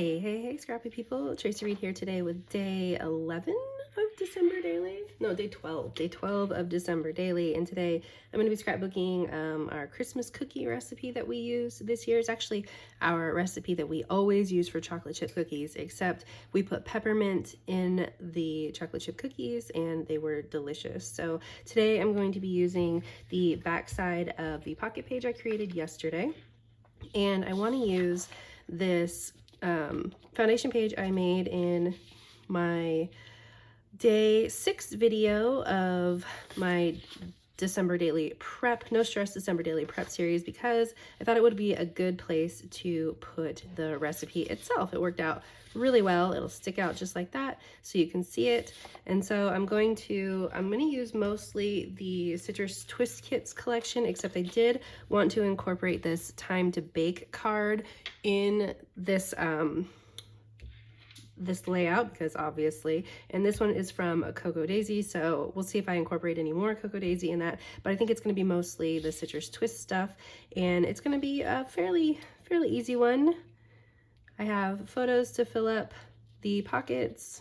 Hey, scrappy people. Tracy Reed here today with day 11 of December daily. No, day 12. Day 12 of December daily. And today I'm going to be scrapbooking our Christmas cookie recipe that we use this year. It's actually our recipe that we always use for chocolate chip cookies, except we put peppermint in the chocolate chip cookies and they were delicious. So today I'm going to be using the backside of the pocket page I created yesterday. And I want to use this foundation page I made in my day 6 video of my December daily prep, no stress December daily prep series, because I thought it would be a good place to put the recipe itself. It worked out really well. It'll stick out just like that so you can see it. And so I'm going to use mostly the Citrus Twist Kits collection, except I did want to incorporate this time to bake card in this this layout, because obviously, and this one is from a Cocoa Daisy, so we'll see if I incorporate any more Cocoa Daisy in that, but I think it's going to be mostly the Citrus Twist stuff, and it's going to be a fairly easy one. I have photos to fill up the pockets.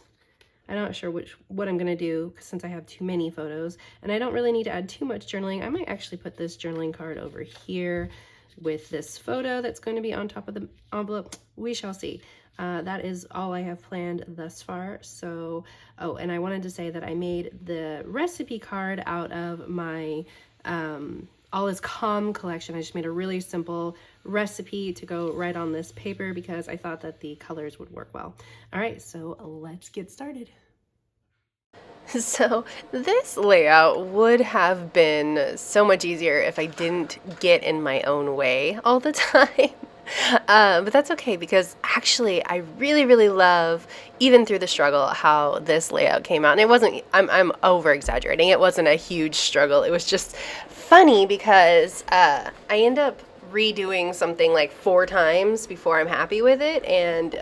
I'm not sure what I'm going to do since I have too many photos, and I don't really need to add too much journaling. I might actually put this journaling card over here with this photo that's going to be on top of the envelope. We shall see. That is all I have planned thus far. So, oh, and I wanted to say that I made the recipe card out of my All Is Calm collection. I just made a really simple recipe to go right on this paper because I thought that the colors would work well. All right, so let's get started. So this layout would have been so much easier if I didn't get in my own way all the time. But that's okay, because actually I really love, even through the struggle, how this layout came out. And it wasn't, I'm over exaggerating, it wasn't a huge struggle. It was just funny because I end up redoing something like 4 times before I'm happy with it, and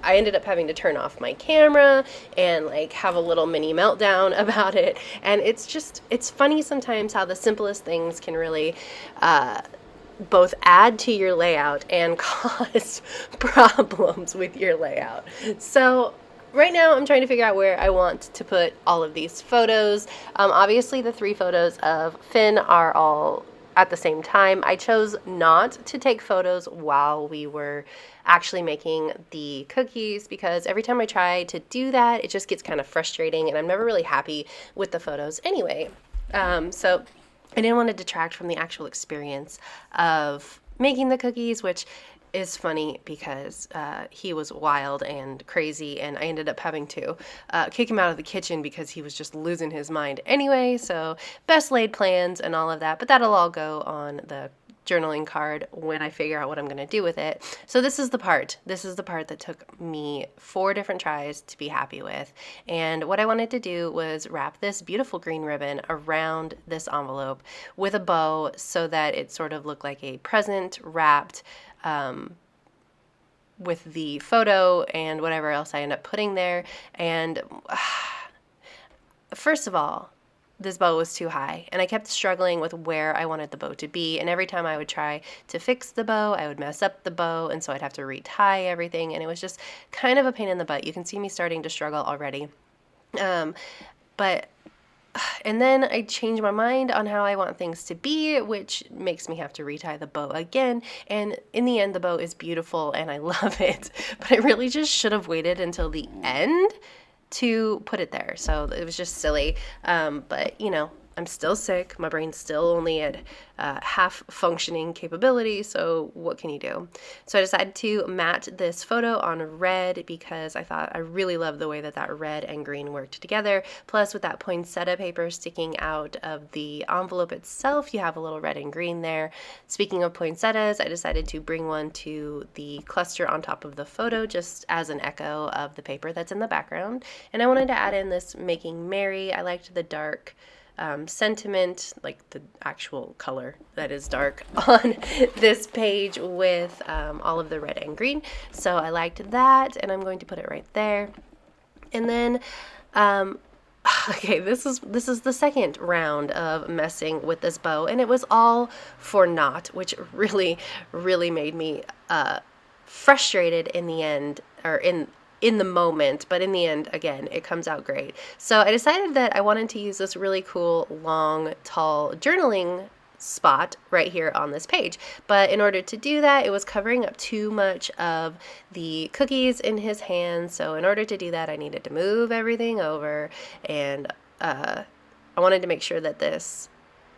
I ended up having to turn off my camera and like have a little mini meltdown about it. And it's funny sometimes how the simplest things can really both add to your layout and cause problems with your layout. So right now I'm trying to figure out where I want to put all of these photos. Obviously the 3 photos of Finn are all at the same time. I chose not to take photos while we were actually making the cookies, because every time I try to do that, it just gets kind of frustrating and I'm never really happy with the photos anyway. So I didn't want to detract from the actual experience of making the cookies, which is funny because he was wild and crazy, and I ended up having to kick him out of the kitchen because he was just losing his mind anyway. So best laid plans and all of that, but that'll all go on the journaling card when I figure out what I'm going to do with it. So this is the part that took me 4 different tries to be happy with. And what I wanted to do was wrap this beautiful green ribbon around this envelope with a bow so that it sort of looked like a present wrapped with the photo and whatever else I end up putting there. And first of all, this bow was too high, and I kept struggling with where I wanted the bow to be, and every time I would try to fix the bow, I would mess up the bow, and so I'd have to retie everything, and it was just kind of a pain in the butt. You can see me starting to struggle already. And then I changed my mind on how I want things to be, which makes me have to retie the bow again, and in the end the bow is beautiful and I love it, but I really just should have waited until the end to put it there. So it was just silly. But you know, I'm still sick. My brain's still only at half functioning capability. So what can you do? So I decided to mat this photo on red because I thought I really loved the way that red and green worked together. Plus with that poinsettia paper sticking out of the envelope itself, you have a little red and green there. Speaking of poinsettias, I decided to bring one to the cluster on top of the photo just as an echo of the paper that's in the background. And I wanted to add in this Making Merry. I liked the dark sentiment, like the actual color that is dark on this page with all of the red and green. So I liked that, and I'm going to put it right there. And then okay, this is the second round of messing with this bow, and it was all for naught, which really made me frustrated in the end, or in the moment, but in the end, again, it comes out great. So I decided that I wanted to use this really cool, long, tall journaling spot right here on this page. But in order to do that, it was covering up too much of the cookies in his hands. So in order to do that, I needed to move everything over, and I wanted to make sure that this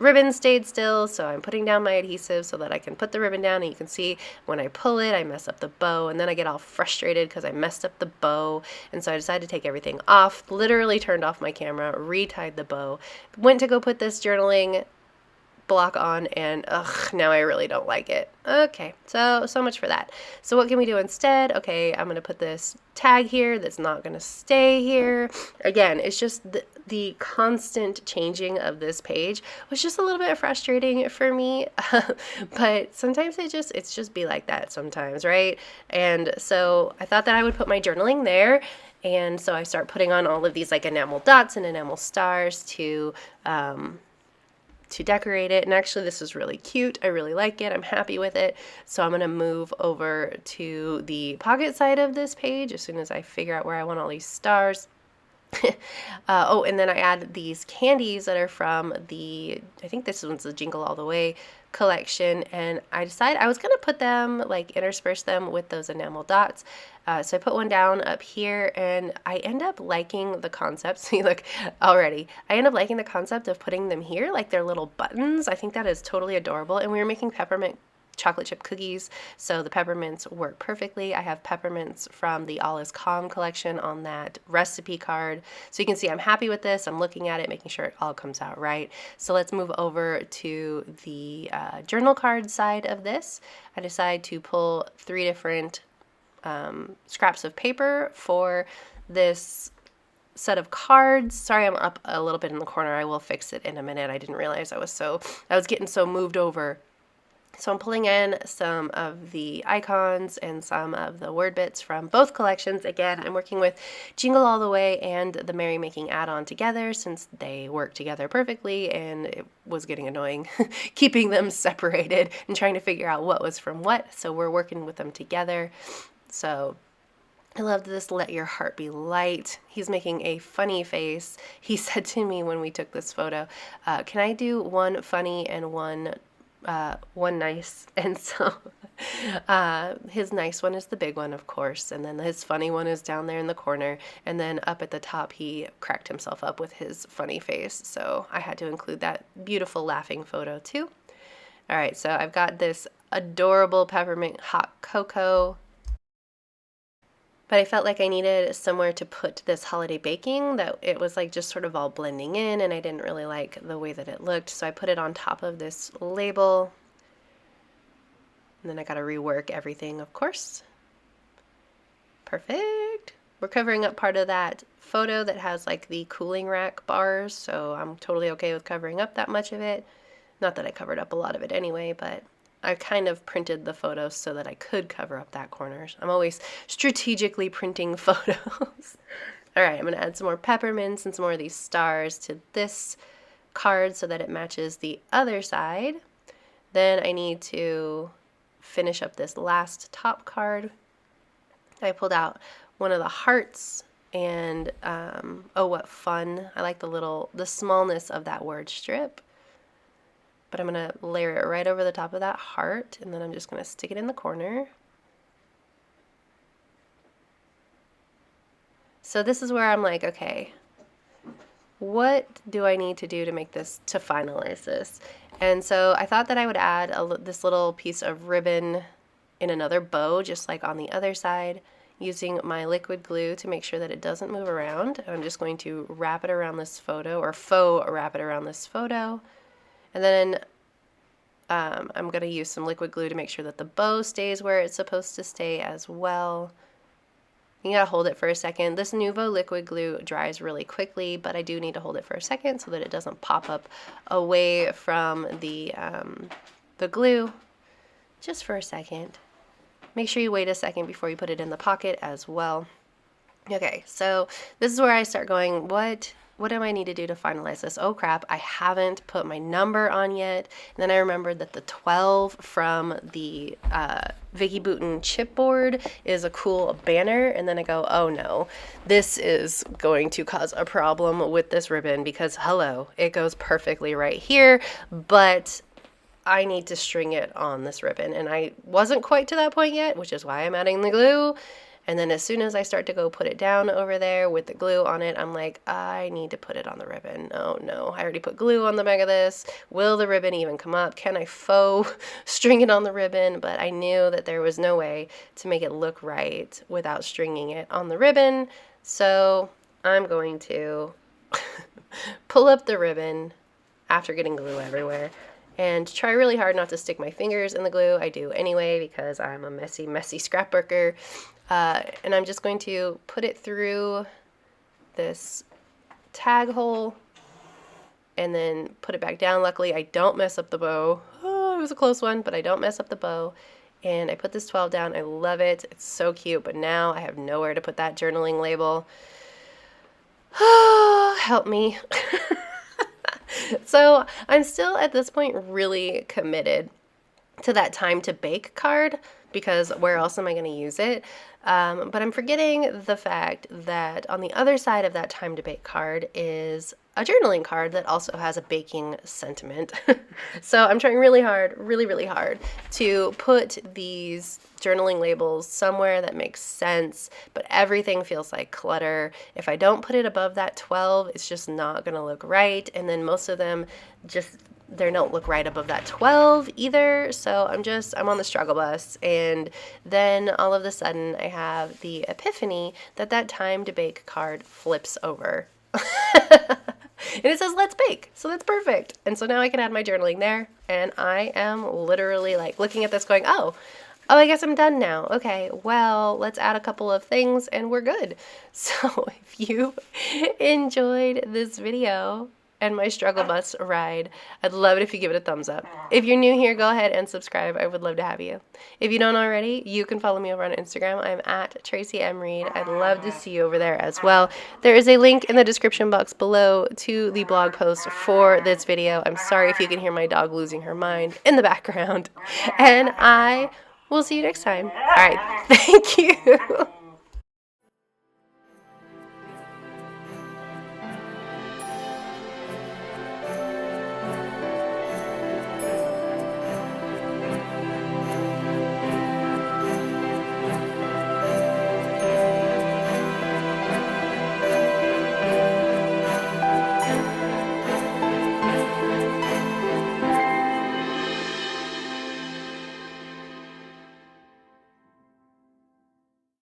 ribbon stayed still, so I'm putting down my adhesive so that I can put the ribbon down, and you can see when I pull it, I mess up the bow, and then I get all frustrated because I messed up the bow, and so I decided to take everything off, literally turned off my camera, retied the bow, went to go put this journaling block on, and now I really don't like it. Okay, so much for that. So what can we do instead? Okay, I'm gonna put this tag here that's not gonna stay here. Again, it's just the constant changing of this page was just a little bit frustrating for me, but sometimes it's just be like that sometimes, right? And so I thought that I would put my journaling there, and so I start putting on all of these like enamel dots and enamel stars to decorate it. And actually this is really cute. I really like it. I'm happy with it. So I'm going to move over to the pocket side of this page as soon as I figure out where I want all these stars. Oh, and then I add these candies that are from I think this one's the Jingle All the Way collection, and I decided I was going to put them, like intersperse them with those enamel dots. So I put one down up here, and I end up liking the concept. See, look, already. I end up liking the concept of putting them here, like they're little buttons. I think that is totally adorable, and we were making peppermint chocolate chip cookies, so the peppermints work perfectly. I have peppermints from the All Is Calm collection on that recipe card. So you can see I'm happy with this. I'm looking at it, making sure it all comes out right. So let's move over to the journal card side of this. I decide to pull 3 different scraps of paper for this set of cards. Sorry, I'm up a little bit in the corner. I will fix it in a minute. I didn't realize I was getting so moved over. So I'm pulling in some of the icons and some of the word bits from both collections. Again, I'm working with Jingle All the Way and the Merrymaking add-on together since they work together perfectly, and it was getting annoying keeping them separated and trying to figure out what was from what. So we're working with them together. So I love this Let Your Heart Be Light. He's making a funny face. He said to me when we took this photo, can I do one funny and one nice? And so his nice one is the big one, of course, and then his funny one is down there in the corner, and then up at the top he cracked himself up with his funny face, so I had to include that beautiful laughing photo too. All right, so I've got this adorable peppermint hot cocoa, but I felt like I needed somewhere to put this holiday baking, that it was like just sort of all blending in, and I didn't really like the way that it looked, so I put it on top of this label, and then I got to rework everything, of course. Perfect. We're covering up part of that photo that has like the cooling rack bars, so I'm totally okay with covering up that much of it. Not that I covered up a lot of it anyway, but I kind of printed the photos so that I could cover up that corners. I'm always strategically printing photos. All right, I'm going to add some more peppermints and some more of these stars to this card so that it matches the other side. Then I need to finish up this last top card. I pulled out one of the hearts, and oh, what fun. I like the smallness of that word strip. But I'm going to layer it right over the top of that heart, and then I'm just going to stick it in the corner. So this is where I'm like, okay, what do I need to do to make this, to finalize this? And so I thought that I would add this little piece of ribbon in another bow, just like on the other side, using my liquid glue to make sure that it doesn't move around. I'm just going to wrap it around this photo, or faux wrap it around this photo. And then I'm going to use some liquid glue to make sure that the bow stays where it's supposed to stay as well. You gotta hold it for a second. This Nuvo liquid glue dries really quickly, but I do need to hold it for a second so that it doesn't pop up away from the glue. Just for a second. Make sure you wait a second before you put it in the pocket as well. Okay, so this is where I start going, what what do I need to do to finalize this? Oh crap, I haven't put my number on yet. And then I remembered that the 12 from the Vicky Bouton chipboard is a cool banner. And then I go, oh no, this is going to cause a problem with this ribbon because hello, it goes perfectly right here, but I need to string it on this ribbon. And I wasn't quite to that point yet, which is why I'm adding the glue. And then as soon as I start to go put it down over there with the glue on it, I'm like, I need to put it on the ribbon. Oh no, I already put glue on the back of this. Will the ribbon even come up? Can I faux string it on the ribbon? But I knew that there was no way to make it look right without stringing it on the ribbon. So I'm going to pull up the ribbon after getting glue everywhere and try really hard not to stick my fingers in the glue. I do anyway because I'm a messy, messy scrapbooker. And I'm just going to put it through this tag hole and then put it back down. Luckily, I don't mess up the bow. Oh, it was a close one, but I don't mess up the bow. And I put this 12 down. I love it. It's so cute, but now I have nowhere to put that journaling label. Oh, help me. So I'm still at this point really committed to that time to bake card because where else am I going to use it? But I'm forgetting the fact that on the other side of that time to bake card is a journaling card that also has a baking sentiment. So I'm trying really hard, really hard to put these journaling labels somewhere that makes sense, but everything feels like clutter. If I don't put it above that 12, it's just not going to look right. And then most of them they don't look right above that 12 either. So I'm on the struggle bus. And then all of a sudden I have the epiphany that time to bake card flips over. And it says, let's bake. So that's perfect. And so now I can add my journaling there. And I am literally like looking at this going, oh, I guess I'm done now. Okay, well, let's add a couple of things and we're good. So if you enjoyed this video and my struggle bus ride, I'd love it if you give it a thumbs up. If you're new here, go ahead and subscribe. I would love to have you. If you don't already, you can follow me over on Instagram. I'm at Tracy M. Reed. I'd love to see you over there as well. There is a link in the description box below to the blog post for this video. I'm sorry if you can hear my dog losing her mind in the background. And I will see you next time. All right, thank you.